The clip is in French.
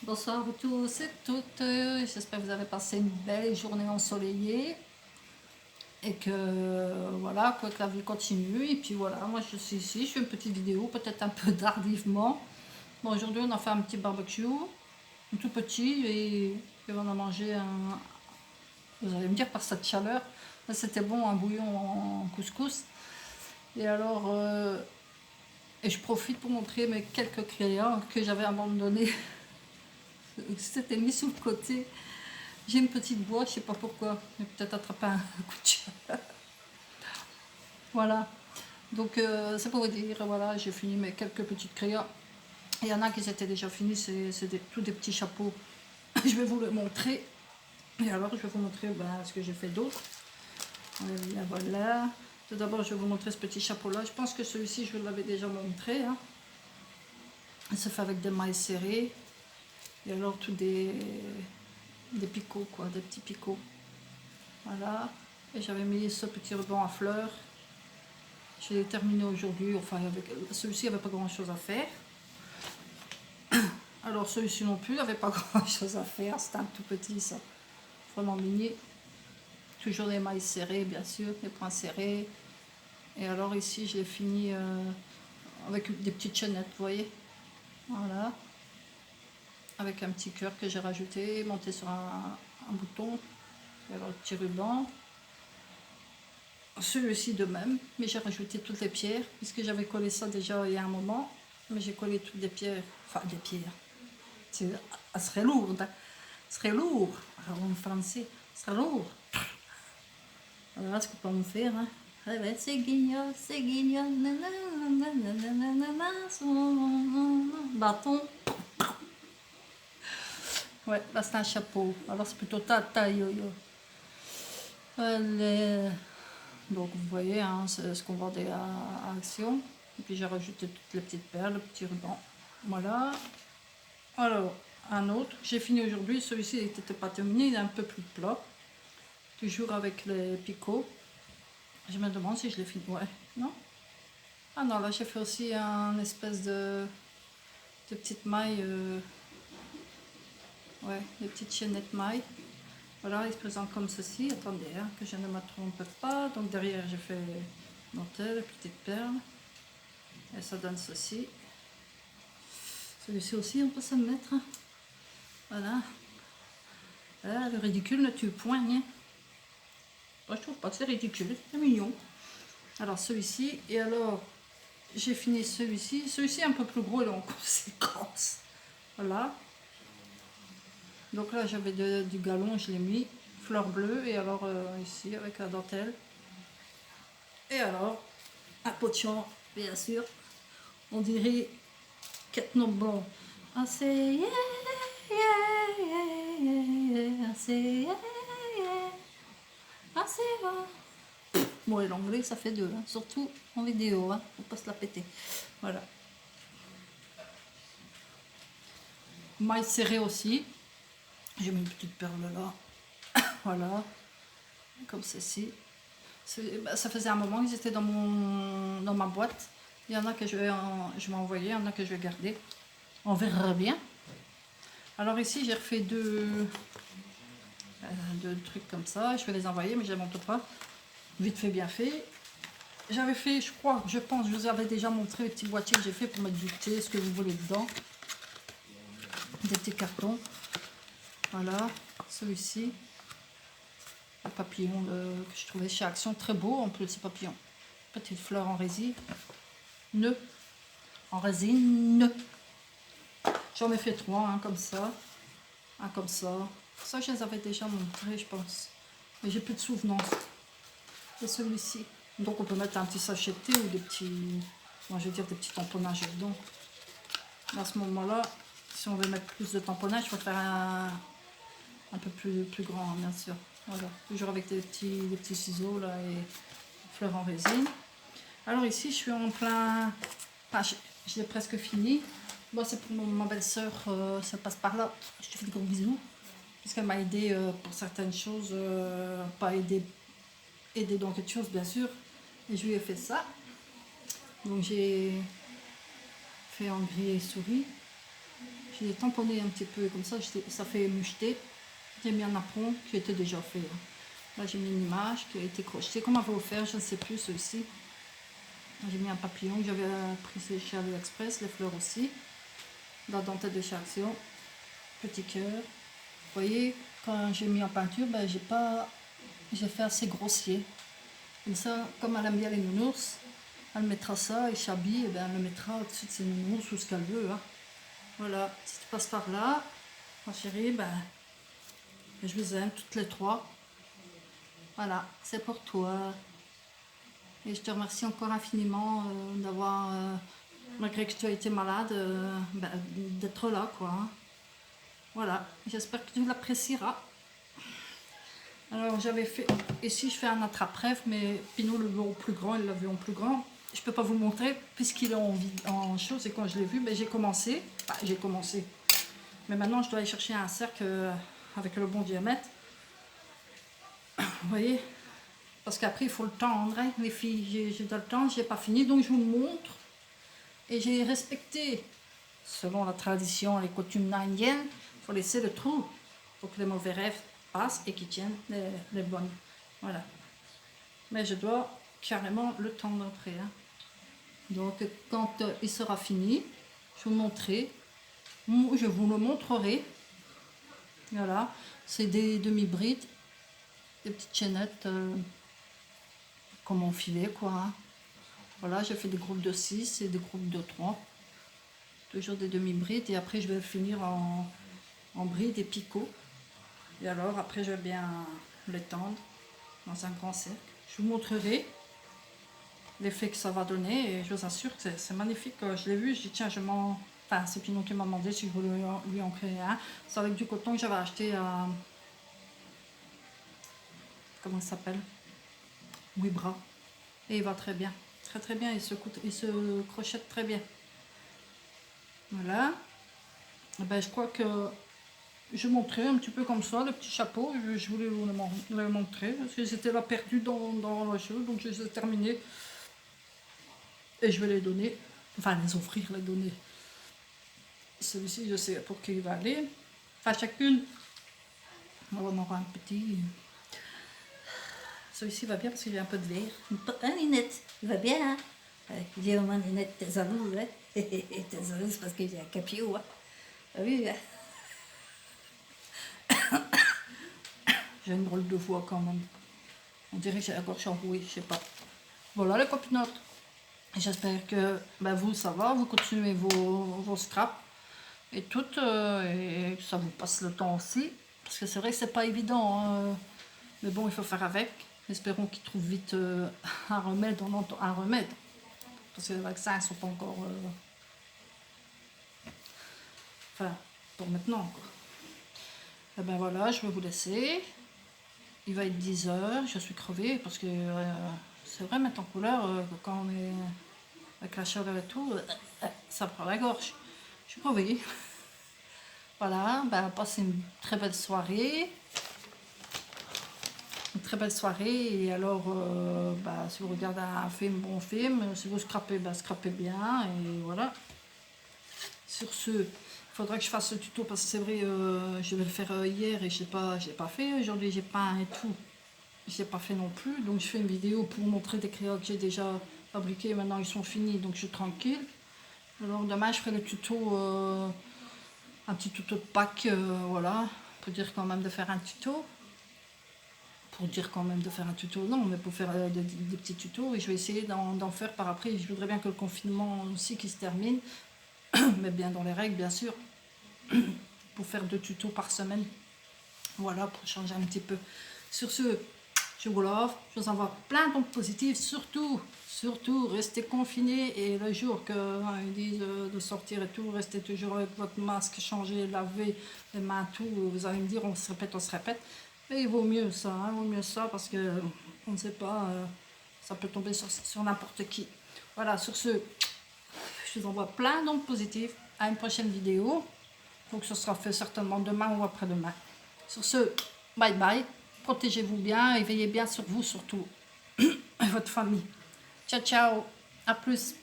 Bonsoir à tous et toutes, j'espère que vous avez passé une belle journée ensoleillée et que voilà, quoi, que la vie continue. Et puis voilà, moi je suis ici, je fais une petite vidéo, peut-être un peu tardivement. Bon, aujourd'hui on a fait un petit barbecue, un tout petit, et on a mangé un, vous allez me dire par cette chaleur, c'était bon, un bouillon en couscous. Et alors, et je profite pour montrer mes quelques crayons que j'avais abandonnés, qui s'étaient mis sous le côté. J'ai une petite boîte, je sais pas pourquoi. J'ai peut-être attrapé un coup de chat. Voilà. Donc c'est pour vous dire, voilà, j'ai fini mes quelques petites crayons. Il y en a qui étaient déjà finis, c'est tous des petits chapeaux. Je vais vous le montrer. Et alors je vais vous montrer ce que j'ai fait d'autre. Voilà. Tout d'abord je vais vous montrer ce petit chapeau là. Je pense que celui-ci je vous l'avais déjà montré. Hein. Il se fait avec des mailles serrées. Et alors tous des picots, quoi, des petits picots. Voilà. Et j'avais mis ce petit ruban à fleurs. Je l'ai terminé aujourd'hui. Enfin, avec celui-ci, il n'y avait pas grand-chose à faire. Alors celui-ci non plus, il n'y avait pas grand-chose à faire. C'était un tout petit, ça. Vraiment mini. Toujours les mailles serrées, bien sûr, les points serrés. Et alors ici, je l'ai fini avec des petites chaînettes, vous voyez. Voilà. Avec un petit cœur que j'ai rajouté, monté sur un bouton. Et alors le petit ruban. Celui-ci de même, mais j'ai rajouté toutes les pierres, puisque j'avais collé ça déjà il y a un moment. Mais j'ai collé toutes les pierres, enfin des pierres. Elle serait lourde, hein. Serait lourd. Alors en français, serait lourd. Voilà ce qu'on peut me faire. Hein. Ah ouais, c'est guignol, c'est guignol. Bâton. Ouais, là c'est un chapeau. Alors c'est plutôt tata yo-yo. Allez. Donc vous voyez, hein, c'est ce qu'on vendait à Action. Et puis j'ai rajouté toutes les petites perles, le petit ruban. Voilà. Alors, un autre. J'ai fini aujourd'hui. Celui-ci n'était pas terminé, il est un peu plus plat. Toujours avec les picots. Je me demande si je l'ai fini. Ouais, non? Ah non, là j'ai fait aussi un espèce de petite maille. Ouais, des petites chaînettes mailles. Voilà, il se présente comme ceci. Attendez, hein, que je ne me trompe pas. Donc derrière j'ai fait dentelle, petite perle. Et ça donne ceci. Celui-ci aussi, on peut se le mettre. Voilà. Ah, le ridicule ne tue point. Hein. Moi, je trouve pas que c'est ridicule. C'est mignon. Alors celui-ci. Et alors, j'ai fini celui-ci. Celui-ci est un peu plus gros et en conséquence. Voilà. Donc là, j'avais du galon, je l'ai mis. Fleur bleue. Et alors, ici, avec la dentelle. Et alors, un potion, bien sûr. On dirait Ketno Blanc. Ah, c'est yeah, yeah, yeah, yeah, c'est yeah, yeah. Ah, c'est bon, et l'anglais, ça fait deux, hein. Surtout en vidéo, hein. Faut pas se la péter. Voilà. Maille serrée aussi. J'ai mis une petite perle là. Voilà. Comme ceci. Ça faisait un moment qu'ils étaient dans ma boîte. Il y en a que je vais envoyer, il y en a que je vais garder. On verra bien. Alors ici, j'ai refait deux trucs comme ça. Je vais les envoyer, mais je ne les montre pas. Vite fait, bien fait. J'avais fait, je crois, je pense, je vous avais déjà montré les petits boîtiers que j'ai fait pour mettre du thé, ce que vous voulez dedans. Des petits cartons. Voilà, celui-ci. Le papillon que je trouvais chez Action, très beau en plus, ce papillon. Petite fleur en résine. Nœud. En résine. J'en ai fait trois, un comme ça. Un comme ça. Ça, je les avais déjà montrés, je pense. Mais j'ai plus de souvenance. Et celui-ci. Donc on peut mettre un petit sachet de thé ou des petits, moi je vais dire des petits tamponnages dedans. À ce moment-là, si on veut mettre plus de tamponnage, il faut faire un peu plus grand, hein, bien sûr. Voilà, toujours avec des petits ciseaux là et fleurs en résine. Alors ici, je suis en plein, enfin, je l'ai presque fini. Bon, c'est pour ma belle-sœur, ça passe par là. Je te fais des gros bisous. Parce qu'elle m'a aidé pour certaines choses, pas aidé dans quelque chose, bien sûr. Et je lui ai fait ça. Donc j'ai fait en grillé souris. Je l'ai tamponné un petit peu comme ça fait moucheter. J'ai mis un apron qui était déjà fait. Hein. Là j'ai mis une image qui a été crochetée. Comment on va faire, je ne sais plus ceci. J'ai mis un papillon que j'avais pris chez AliExpress, les fleurs aussi. La dentelle de chez Action. Petit cœur. Vous voyez, quand j'ai mis en peinture, ben, j'ai fait assez grossier. Comme ça, comme elle aime bien les nounours, elle mettra ça et Chabi, ben, elle le mettra au-dessus de ses nounours ou ce qu'elle veut. Hein. Voilà, si tu passes par là, ma chérie, ben, je vous aime toutes les trois. Voilà, c'est pour toi. Et je te remercie encore infiniment d'avoir, malgré que tu as été malade, ben, d'être là, quoi. Hein. Voilà, j'espère que tu l'apprécieras. Alors j'avais fait, ici je fais un attrape-rêve, mais Pinot le veut en plus grand, il l'a vu en plus grand. Je ne peux pas vous montrer puisqu'il est en chose et quand je l'ai vu, ben, j'ai commencé. Mais maintenant je dois aller chercher un cercle avec le bon diamètre. Vous voyez, parce qu'après il faut le tendre, hein, les filles, j'ai dans le temps, j'ai pas fini, donc je vous montre. Et j'ai respecté, selon la tradition, les coutumes indiennes, il faut laisser le trou pour que les mauvais rêves passent et qu'ils tiennent les bonnes. Voilà. Mais je dois carrément le tendre après. Hein. Donc quand il sera fini, je vous le montrerai. Voilà, c'est des demi-brides, des petites chaînettes comme mon filet, quoi. Hein. Voilà, j'ai fait des groupes de 6 et des groupes de 3. Toujours des demi-brides et après je vais finir en brides et picots. Et alors après je vais bien l'étendre dans un grand cercle. Je vous montrerai l'effet que ça va donner et je vous assure que c'est magnifique. Je l'ai vu, je dis tiens, enfin c'est Pinot qui m'a demandé si je voulais lui en créer un. C'est avec du coton que j'avais acheté à... Comment ça s'appelle? Wibra. Et il va très bien. Très très bien, il se crochette très bien. Voilà. Et ben, je crois que je montrais un petit peu comme ça, le petit chapeau. Je voulais vous le montrer parce qu'ils étaient là perdus dans le jeu, donc je les ai terminés. Et je vais les donner, enfin les offrir, les donner. Celui-ci, je sais pour qui il va aller. Enfin, chacune, on en aura un petit. Celui-ci va bien parce qu'il y a un peu de verre. Hein, Ninette? Il va bien, hein? Dis au moins, Ninette, t'es jalouse, hein? T'es jalouse parce qu'il y a un capillot, hein? Ah oui, hein? J'ai une drôle de voix quand même. On dirait que j'ai la gorge enrouée, je sais pas. Voilà les copinotes. J'espère que ben, vous, ça va, vous continuez vos scraps et toutes, et ça vous passe le temps aussi. Parce que c'est vrai que c'est pas évident, hein, mais bon, il faut faire avec. Espérons qu'ils trouvent vite un remède, un remède. Parce que les vaccins ne sont pas encore... Enfin, pour maintenant, quoi. Et ben voilà, je vais vous laisser. Il va être 10 h, je suis crevée parce que c'est vrai, mettre en couleur, quand on est avec la chaleur et tout, ça prend la gorge. Je suis crevée. Voilà, ben passez une très belle soirée. Une très belle soirée. Et alors, ben, si vous regardez un film, bon film. Si vous scrapez, ben scrapez bien. Et voilà. Sur ce, il faudra que je fasse ce tuto parce que c'est vrai, je vais le faire hier et je l'ai pas fait. Aujourd'hui, j'ai peint et tout. Je l'ai pas fait non plus. Donc, je fais une vidéo pour vous montrer des crayons que j'ai déjà fabriqués. Maintenant, ils sont finis, donc je suis tranquille. Alors, demain, je ferai le tuto, un petit tuto de Pâques, voilà. Pour dire quand même de faire un tuto. Non, mais pour faire des petits tutos. Et je vais essayer d'en faire par après. Je voudrais bien que le confinement aussi qui se termine. Mais bien dans les règles, bien sûr. Pour faire 2 tutos par semaine. Voilà, pour changer un petit peu. Sur ce, je vous l'offre. Je vous envoie plein d'ondes positives. Surtout, restez confinés. Et le jour qu'ils disent de sortir et tout, restez toujours avec votre masque, changer, laver les mains, tout. Vous allez me dire, on se répète. Mais il vaut mieux ça, hein, parce que on ne sait pas, ça peut tomber sur n'importe qui. Voilà, sur ce, je vous envoie plein d'ondes positives. À une prochaine vidéo. Donc ce sera fait certainement demain ou après-demain. Sur ce, bye bye. Protégez-vous bien et veillez bien sur vous surtout. Et votre famille. Ciao, ciao. À plus.